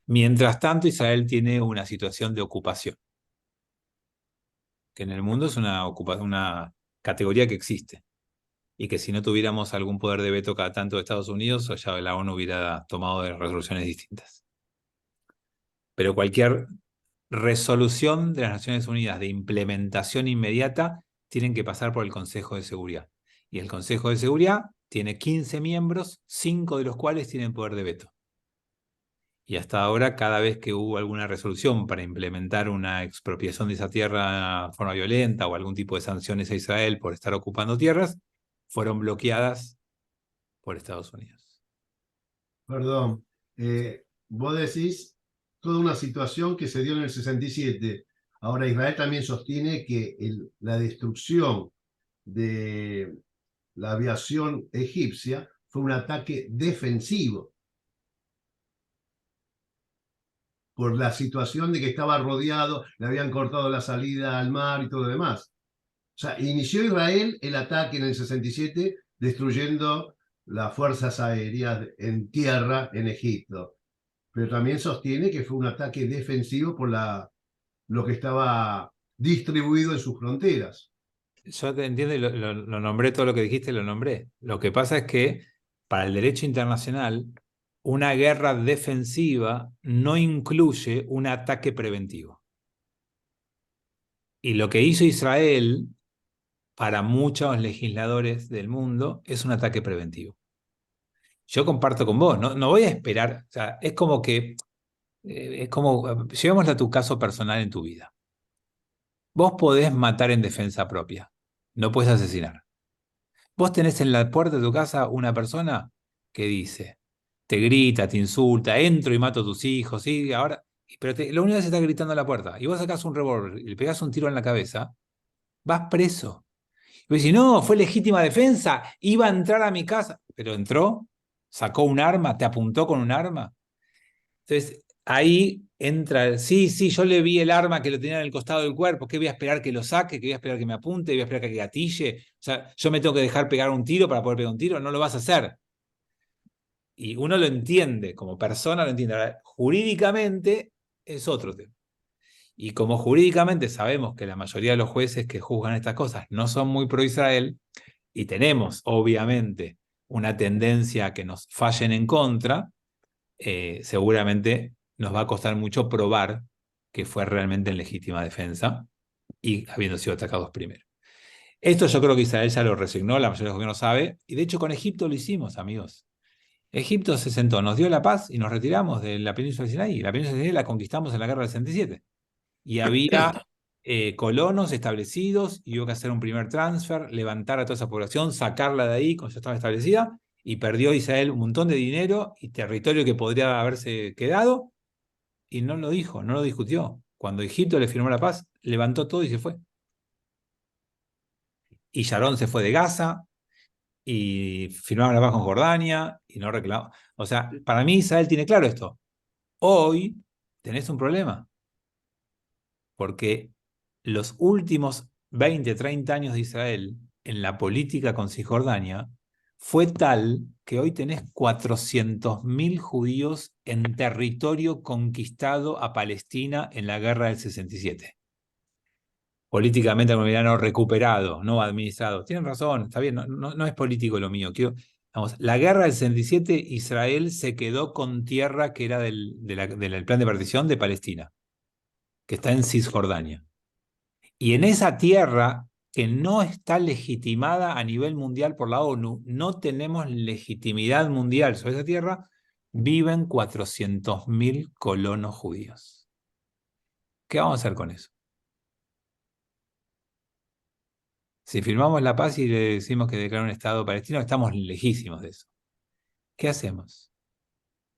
Mientras tanto, Israel tiene una situación de ocupación, que en el mundo es una categoría que existe, y que si no tuviéramos algún poder de veto cada tanto de Estados Unidos, ya la ONU hubiera tomado resoluciones distintas. Pero cualquier resolución de las Naciones Unidas de implementación inmediata tienen que pasar por el Consejo de Seguridad. Y el Consejo de Seguridad tiene 15 miembros, 5 de los cuales tienen poder de veto. Y hasta ahora, cada vez que hubo alguna resolución para implementar una expropiación de esa tierra de forma violenta o algún tipo de sanciones a Israel por estar ocupando tierras, fueron bloqueadas por Estados Unidos. Perdón, vos decís toda una situación que se dio en el 67. Ahora Israel también sostiene que la destrucción de la aviación egipcia fue un ataque defensivo por la situación de que estaba rodeado, le habían cortado la salida al mar y todo lo demás. O sea, inició Israel el ataque en el 67 destruyendo las fuerzas aéreas en tierra en Egipto, pero también sostiene que fue un ataque defensivo por lo que estaba distribuido en sus fronteras. Yo te entiendo y lo nombré, todo lo que dijiste lo nombré. Lo que pasa es que para el derecho internacional, una guerra defensiva no incluye un ataque preventivo. Y lo que hizo Israel, para muchos legisladores del mundo, es un ataque preventivo. Yo comparto con vos, no voy a esperar, o sea, es como que, llevémoslo a tu caso personal en tu vida. Vos podés matar en defensa propia, no podés asesinar. Vos tenés en la puerta de tu casa una persona que dice, te grita, te insulta, entro y mato a tus hijos, ¿sí? Ahora, pero lo único que se está gritando a la puerta, y vos sacás un revólver y le pegás un tiro en la cabeza, vas preso. Y vos decís, no, fue legítima defensa, iba a entrar a mi casa, pero entró, sacó un arma, te apuntó con un arma. Entonces, ahí entra, sí, yo le vi el arma que lo tenía en el costado del cuerpo, ¿qué voy a esperar que lo saque? ¿Qué voy a esperar que me apunte? ¿Voy a esperar que gatille? O sea, ¿yo me tengo que dejar pegar un tiro para poder pegar un tiro? No lo vas a hacer. Y uno lo entiende, como persona lo entiende. Ahora, jurídicamente es otro tema. Y como jurídicamente sabemos que la mayoría de los jueces que juzgan estas cosas no son muy pro Israel, y tenemos, obviamente, una tendencia a que nos fallen en contra, seguramente nos va a costar mucho probar que fue realmente en legítima defensa y habiendo sido atacados primero. Esto yo creo que Israel ya lo resignó, la mayoría de los gobiernos sabe, y de hecho con Egipto lo hicimos, amigos. Egipto se sentó, nos dio la paz y nos retiramos de la península de Sinaí. La península de Sinaí la conquistamos en la guerra del 67. Y había colonos establecidos, y hubo que hacer un primer transfer, levantar a toda esa población, sacarla de ahí cuando ya estaba establecida, y perdió Israel un montón de dinero y territorio que podría haberse quedado, y no lo dijo, no lo discutió. Cuando Egipto le firmó la paz, levantó todo y se fue. Y Sharon se fue de Gaza, y firmaron la paz con Jordania, y no reclamó. O sea, para mí Israel tiene claro esto. Hoy tenés un problema, porque los últimos 20, 30 años de Israel en la política con Cisjordania fue tal que hoy tenés 400.000 judíos en territorio conquistado a Palestina en la guerra del 67. Políticamente no recuperado, no administrado. Tienen razón, está bien, no es político lo mío. Vamos, la guerra del 67, Israel se quedó con tierra que era del plan de partición de Palestina, que está en Cisjordania. Y en esa tierra que no está legitimada a nivel mundial por la ONU, no tenemos legitimidad mundial sobre esa tierra, viven 400.000 colonos judíos. ¿Qué vamos a hacer con eso? Si firmamos la paz y le decimos que declara un Estado palestino, estamos lejísimos de eso. ¿Qué hacemos?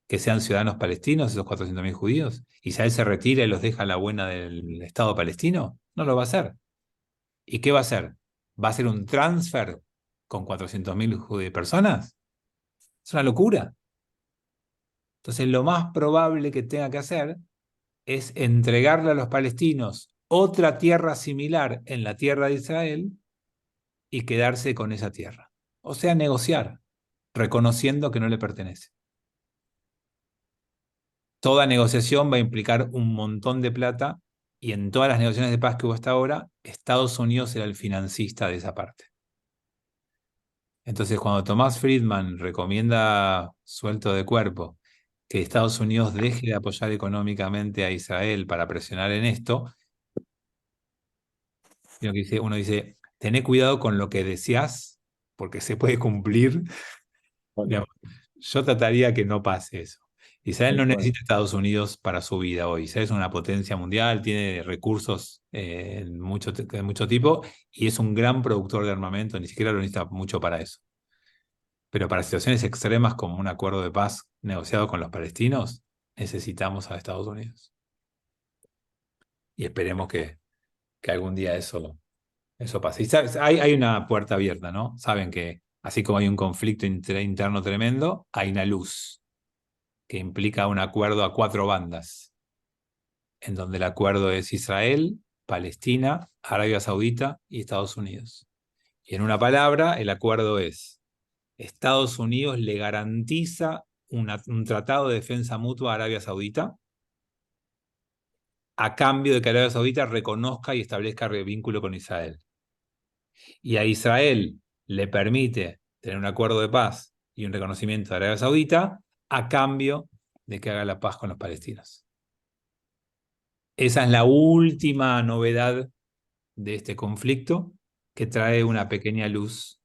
¿Que sean ciudadanos palestinos esos 400.000 judíos? ¿Israel se retira y los deja a la buena del Estado palestino? No lo va a hacer. ¿Y qué va a hacer? ¿Va a ser un transfer con 400.000 personas? Es una locura. Entonces, lo más probable que tenga que hacer es entregarle a los palestinos otra tierra similar en la tierra de Israel y quedarse con esa tierra. O sea, negociar, reconociendo que no le pertenece. Toda negociación va a implicar un montón de plata, y en todas las negociaciones de paz que hubo hasta ahora, Estados Unidos era el financista de esa parte. Entonces, cuando Thomas Friedman recomienda, suelto de cuerpo, que Estados Unidos deje de apoyar económicamente a Israel para presionar en esto, uno dice, tené cuidado con lo que deseás, porque se puede cumplir. Digamos, yo trataría que no pase eso. Israel no Tal cual. necesita Estados Unidos para su vida hoy. Israel es una potencia mundial, tiene recursos de mucho tipo y es un gran productor de armamento, ni siquiera lo necesita mucho para eso. Pero para situaciones extremas como un acuerdo de paz negociado con los palestinos, necesitamos a Estados Unidos. Y esperemos que algún día eso pase. Y hay una puerta abierta, ¿no? Saben que así como hay un conflicto interno tremendo, hay una luz que implica un acuerdo a 4 bandas, en donde el acuerdo es Israel, Palestina, Arabia Saudita y Estados Unidos. Y en una palabra, el acuerdo es: Estados Unidos le garantiza un tratado de defensa mutua a Arabia Saudita a cambio de que Arabia Saudita reconozca y establezca vínculo con Israel. Y a Israel le permite tener un acuerdo de paz y un reconocimiento de Arabia Saudita a cambio de que haga la paz con los palestinos. Esa es la última novedad de este conflicto, que trae una pequeña luz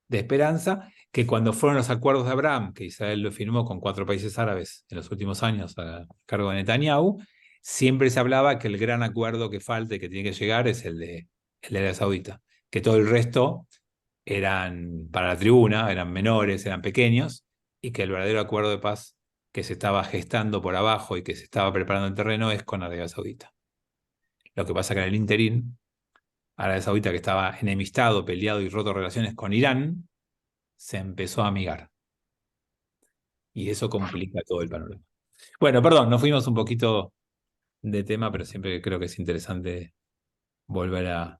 de esperanza, que cuando fueron los acuerdos de Abraham, que Israel lo firmó con 4 países árabes en los últimos años a cargo de Netanyahu, siempre se hablaba que el gran acuerdo que falta y que tiene que llegar es el de Arabia Saudita, que todo el resto eran para la tribuna, eran menores, eran pequeños, y que el verdadero acuerdo de paz que se estaba gestando por abajo y que se estaba preparando en terreno es con Arabia Saudita. Lo que pasa que en el interín, Arabia Saudita, que estaba enemistado, peleado y roto relaciones con Irán, se empezó a amigar. Y eso complica todo el panorama. Bueno, perdón, nos fuimos un poquito de tema, pero siempre creo que es interesante volver a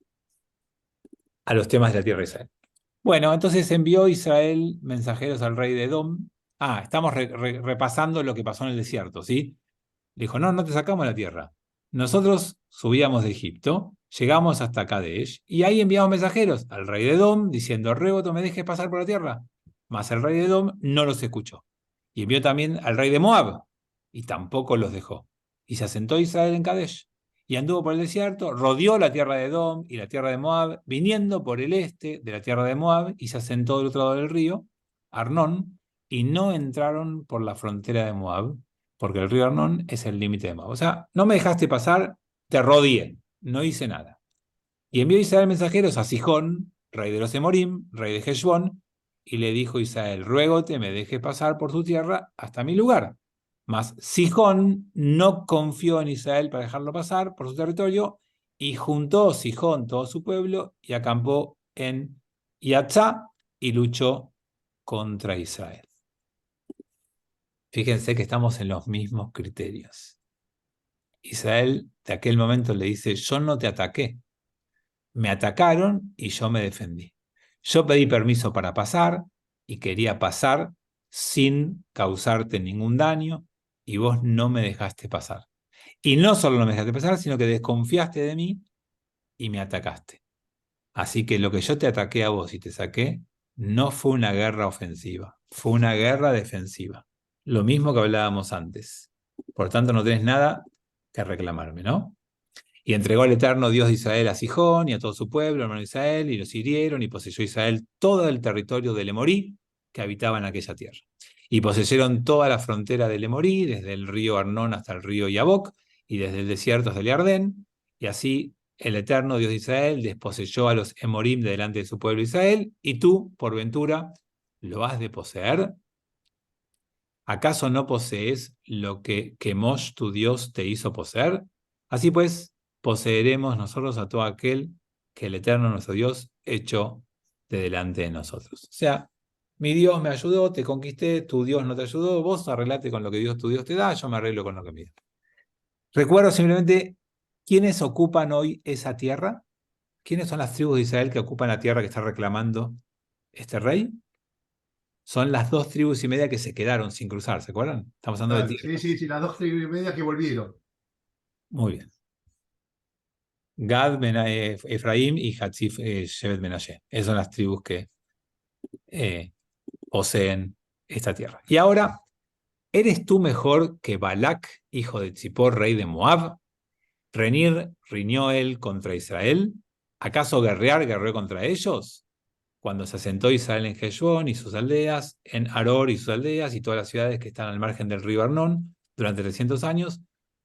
los temas de la tierra de Israel. Bueno, entonces envió Israel mensajeros al rey de Edom. Estamos repasando lo que pasó en el desierto, ¿sí? Dijo, no te sacamos de la tierra. Nosotros subíamos de Egipto, llegamos hasta Kadesh, y ahí enviamos mensajeros al rey de Edom, diciendo, Reboto, ¿me dejes pasar por la tierra? Mas el rey de Edom no los escuchó. Y envió también al rey de Moab, y tampoco los dejó. Y se asentó Israel en Kadesh, y anduvo por el desierto, rodeó la tierra de Edom y la tierra de Moab, viniendo por el este de la tierra de Moab, y se asentó del otro lado del río, Arnón, y no entraron por la frontera de Moab, porque el río Arnón es el límite de Moab. O sea, no me dejaste pasar, te rodeé, no hice nada. Y envió Israel mensajeros a Sihón, rey de los Emorim, rey de Heshbón, y le dijo Israel, ruégote me dejes pasar por tu tierra hasta mi lugar. Mas Sihón no confió en Israel para dejarlo pasar por su territorio, y juntó Sihón todo su pueblo y acampó en Yatzá y luchó contra Israel. Fíjense que estamos en los mismos criterios. Israel de aquel momento le dice, yo no te ataqué. Me atacaron y yo me defendí. Yo pedí permiso para pasar y quería pasar sin causarte ningún daño y vos no me dejaste pasar. Y no solo no me dejaste pasar, sino que desconfiaste de mí y me atacaste. Así que lo que yo te ataqué a vos y te saqué no fue una guerra ofensiva, fue una guerra defensiva. Lo mismo que hablábamos antes. Por tanto, no tenés nada que reclamarme, ¿no? Y entregó al eterno Dios de Israel a Sihón y a todo su pueblo, hermano de Israel, y los hirieron, y poseyó Israel todo el territorio del Emorí que habitaba en aquella tierra. Y poseyeron toda la frontera del Emorí, desde el río Arnón hasta el río Yabok, y desde el desierto hasta el Jardén, y así el eterno Dios de Israel desposeyó a los Emorim de delante de su pueblo Israel, y tú, por ventura, ¿lo has de poseer? ¿Acaso no posees lo que Kemosh, tu Dios, te hizo poseer? Así pues, poseeremos nosotros a todo aquel que el eterno nuestro Dios echó de delante de nosotros. O sea, mi Dios me ayudó, te conquisté, tu Dios no te ayudó, vos arreglate con lo que tu Dios te da, yo me arreglo con lo que me da. Recuerdo simplemente, ¿quiénes ocupan hoy esa tierra? ¿Quiénes son las tribus de Israel que ocupan la tierra que está reclamando este rey? Son las 2 tribus y media que se quedaron sin cruzar, ¿se acuerdan? Estamos hablando de tierra. Sí, las 2 tribus y media que volvieron. Muy bien. Gad, Efraín y Hatzif Shevet Menashe. Esas son las tribus que poseen esta tierra. Y ahora, ¿eres tú mejor que Balac, hijo de Zippor, rey de Moab? ¿Riñó él contra Israel? ¿Acaso guerreó contra ellos? cuando se asentó Israel en Heshbón y sus aldeas, en Aror y sus aldeas, y todas las ciudades que están al margen del río Arnón, durante 300 años,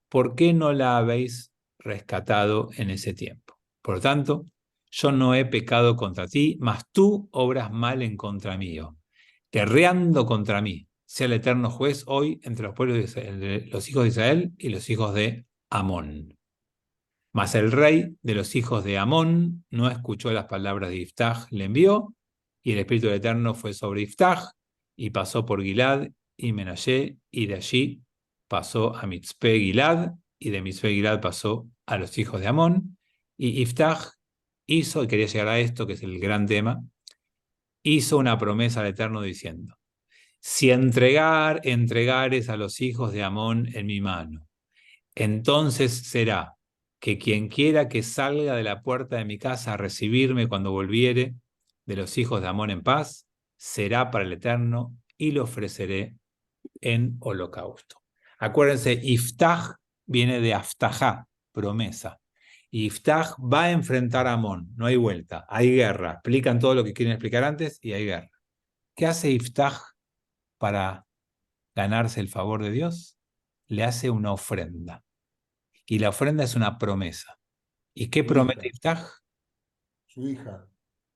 ¿por qué no la habéis rescatado en ese tiempo? Por lo tanto, yo no he pecado contra ti, mas tú obras mal en contra mío, guerreando contra mí. Sea el eterno juez hoy entre los pueblos de Israel, los hijos de Israel y los hijos de Amón. Mas el rey de los hijos de Amón no escuchó las palabras de Iftaj, le envió, y el Espíritu del Eterno fue sobre Iftaj, y pasó por Gilad y Menashe, y de allí pasó a Mitzpe Gilad, y de Mitzpe Gilad pasó a los hijos de Amón, y Iftaj hizo, y quería llegar a esto, que es el gran tema, hizo una promesa al Eterno diciendo, si entregares a los hijos de Amón en mi mano, entonces será que quien quiera que salga de la puerta de mi casa a recibirme cuando volviere de los hijos de Amón en paz, será para el Eterno y lo ofreceré en holocausto. Acuérdense, Iftaj viene de Aftajá, promesa. Iftaj va a enfrentar a Amón, no hay vuelta, hay guerra. Explican todo lo que quieren explicar antes y hay guerra. ¿Qué hace Iftaj para ganarse el favor de Dios? Le hace una ofrenda. Y la ofrenda es una promesa. ¿Y qué promete Iftaj? Su hija.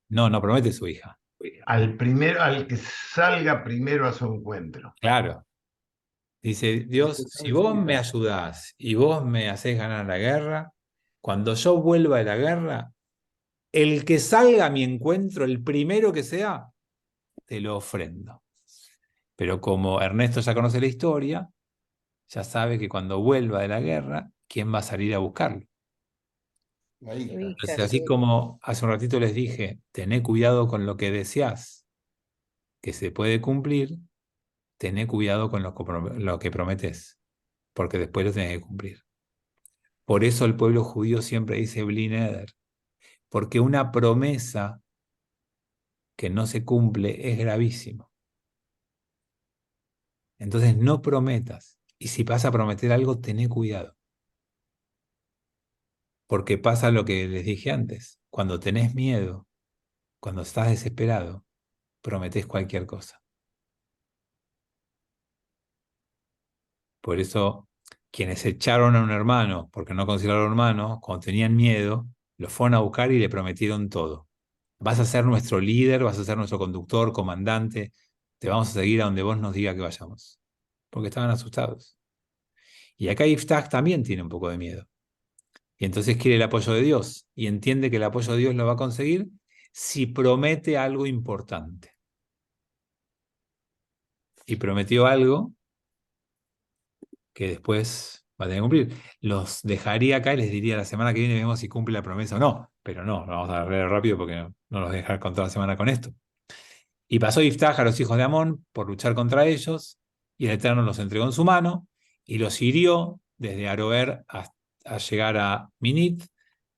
No, no promete su hija. Al que salga primero a su encuentro. Claro. Dice Dios, si vos me ayudás y vos me hacés ganar la guerra, cuando yo vuelva de la guerra, el que salga a mi encuentro, el primero que sea, te lo ofrendo. Pero como Ernesto ya conoce la historia, ya sabe que cuando vuelva de la guerra, ¿quién va a salir a buscarlo? La hija. Entonces, así como hace un ratito les dije, tené cuidado con lo que deseás, que se puede cumplir, tené cuidado con lo que prometes, porque después lo tenés que cumplir. Por eso el pueblo judío siempre dice Bli Neder, porque una promesa que no se cumple es gravísimo. Entonces no prometas, y si vas a prometer algo, tené cuidado. Porque pasa lo que les dije antes, cuando tenés miedo, cuando estás desesperado, prometés cualquier cosa. Por eso, quienes echaron a un hermano porque no consideraron hermano, cuando tenían miedo, lo fueron a buscar y le prometieron todo. Vas a ser nuestro líder, vas a ser nuestro conductor, comandante, te vamos a seguir a donde vos nos diga que vayamos. Porque estaban asustados. Y acá Iftaj también tiene un poco de miedo. Y entonces quiere el apoyo de Dios. Y entiende que el apoyo de Dios lo va a conseguir si promete algo importante. Y prometió algo que después va a tener que cumplir. Los dejaría acá y les diría la semana que viene vemos si cumple la promesa o no. Pero no, lo vamos a ver rápido porque no los voy a dejar con toda la semana con esto. Y pasó Iftaj a los hijos de Amón por luchar contra ellos, y el Eterno los entregó en su mano, y los hirió desde Aroer a llegar a Minit,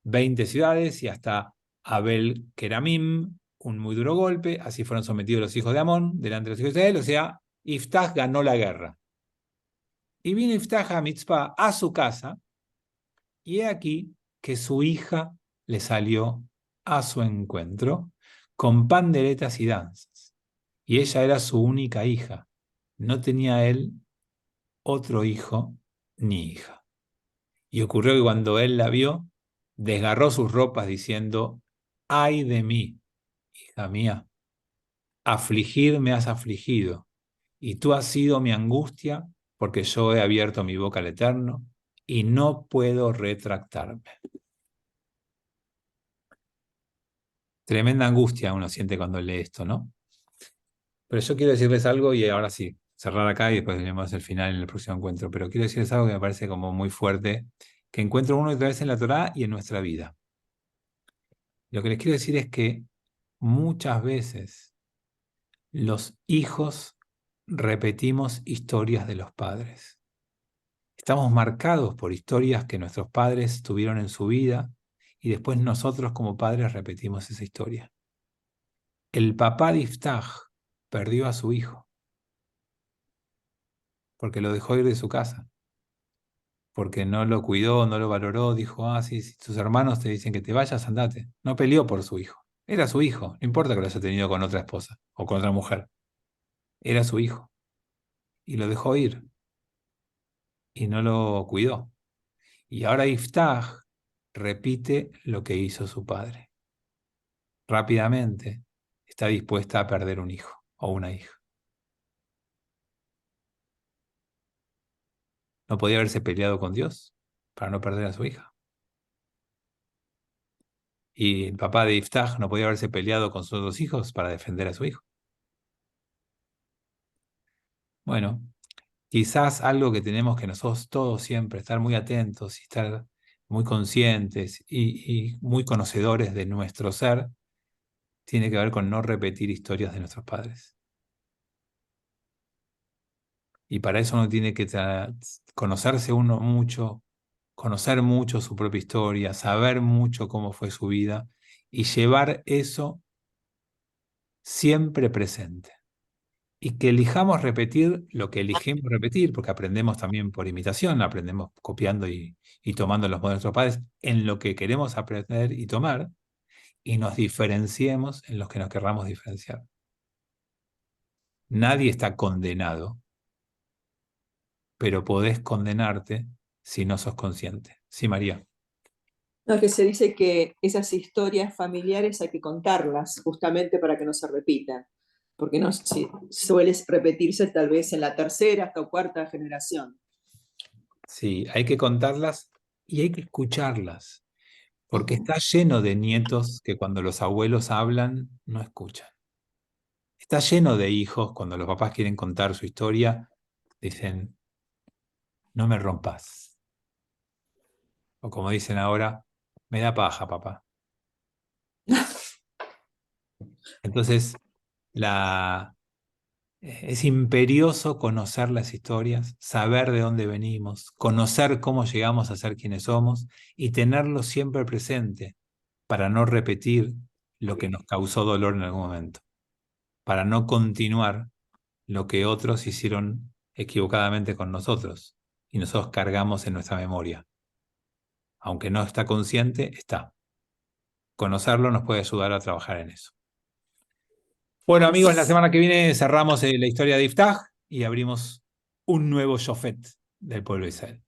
20 ciudades, y hasta Abel Keramim, un muy duro golpe. Así fueron sometidos los hijos de Amón delante de los hijos de Israel. O sea, Iftaj ganó la guerra. Y vino Iftaj a Mitzpah, a su casa, y he aquí que su hija le salió a su encuentro con panderetas y danzas. Y ella era su única hija. No tenía él otro hijo ni hija. Y ocurrió que cuando él la vio, desgarró sus ropas diciendo, ay de mí, hija mía, afligir me has afligido, y tú has sido mi angustia, porque yo he abierto mi boca al Eterno, y no puedo retractarme. Tremenda angustia uno siente cuando lee esto, ¿no? Pero yo quiero decirles algo, y ahora sí, cerrar acá y después veremos el final en el próximo encuentro. Pero quiero decirles algo que me parece como muy fuerte, que encuentro una y otra vez en la Torá y en nuestra vida. Lo que les quiero decir es que muchas veces los hijos repetimos historias de los padres. Estamos marcados por historias que nuestros padres tuvieron en su vida y después nosotros como padres repetimos esa historia. El papá de Iftaj perdió a su hijo porque lo dejó ir de su casa, porque no lo cuidó, no lo valoró, dijo, sí, si tus hermanos te dicen que te vayas, andate. No peleó por su hijo. Era su hijo, no importa que lo haya tenido con otra esposa o con otra mujer. Era su hijo. Y lo dejó ir. Y no lo cuidó. Y ahora Iftach repite lo que hizo su padre. Rápidamente está dispuesta a perder un hijo o una hija. No podía haberse peleado con Dios para no perder a su hija. Y el papá de Iftach no podía haberse peleado con sus dos hijos para defender a su hijo. Bueno, quizás algo que tenemos que nosotros todos siempre estar muy atentos y estar muy conscientes y muy conocedores de nuestro ser, tiene que ver con no repetir historias de nuestros padres. Y para eso uno tiene que conocerse uno mucho, conocer mucho su propia historia, saber mucho cómo fue su vida y llevar eso siempre presente. Y que elijamos repetir lo que elegimos repetir, porque aprendemos también por imitación, aprendemos copiando y tomando los modelos de nuestros padres en lo que queremos aprender y tomar, y nos diferenciemos en los que nos querramos diferenciar. Nadie está condenado, pero podés condenarte si no sos consciente. Sí, María. No, que se dice que esas historias familiares hay que contarlas justamente para que no se repitan, porque no suele repetirse tal vez en la tercera hasta cuarta generación. Sí, hay que contarlas y hay que escucharlas, porque está lleno de nietos que cuando los abuelos hablan no escuchan. Está lleno de hijos cuando los papás quieren contar su historia, dicen, no me rompas. O como dicen ahora, me da paja, papá. Entonces, es imperioso conocer las historias, saber de dónde venimos, conocer cómo llegamos a ser quienes somos y tenerlo siempre presente para no repetir lo que nos causó dolor en algún momento, para no continuar lo que otros hicieron equivocadamente con nosotros y nosotros cargamos en nuestra memoria. Aunque no está consciente, está. Conocerlo nos puede ayudar a trabajar en eso. Bueno, amigos, la semana que viene cerramos la historia de Iftach y abrimos un nuevo Shofet del pueblo de Israel.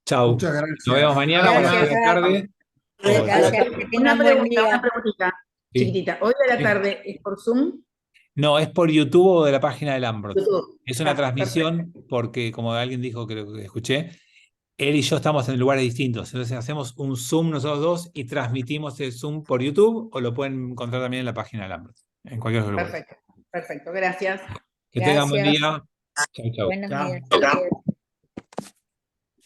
Chau. Muchas gracias. Nos vemos mañana a las 6 de la tarde. Gracias, que tengan buen Una día. preguntita Sí. chiquitita. ¿Hoy de la Sí. tarde es por Zoom? No, es por YouTube o de la página del Ambrot. YouTube. Es una Ah, transmisión porque, como alguien dijo, creo que escuché, él y yo estamos en lugares distintos. Entonces hacemos un Zoom nosotros dos y transmitimos el Zoom por YouTube o lo pueden encontrar también en la página del Ambrot. En cualquier lugar. Perfecto, perfecto. Gracias. Que tengan buen Gracias. día. Chau, chau. Buenos Chao. días.